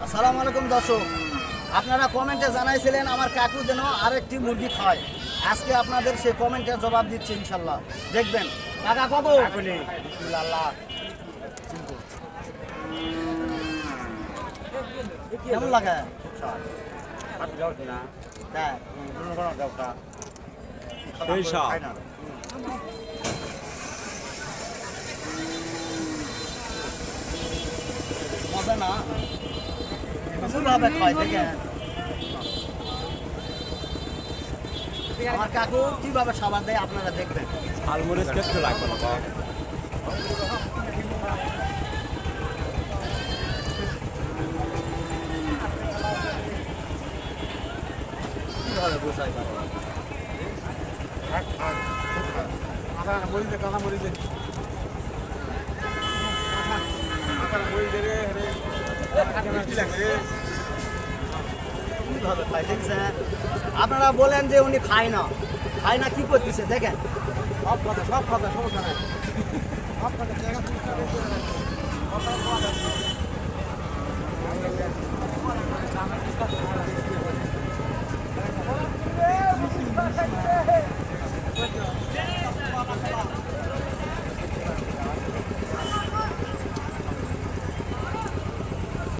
আসসালামু আলাইকুম দর্শক, আপনারা কমেন্টে জানাইছিলেন আমার কাকু যেন আরেকটি মুরগি খায়। আজকে আপনাদের সেই কমেন্টের জবাব দিচ্ছে ইনশাল্লাহ, দেখবেন। কাকা কত? বিসমিল্লাহ। কেমন লাগে? মজা না ভাবে খায়, দেখেন আমার কাকু কিভাবে খাবার দেয়, আপনারা দেখবেন। ঝালমরিচ খেতে লাগবে না বাবা। কিভাবে বোঝাই পারো? কিভাবে খায় দেখছেন? আপনারা বলেন যে উনি খায় না, কি করতেছে দেখেন। সব কথা সমস্যা নাই। সব কথা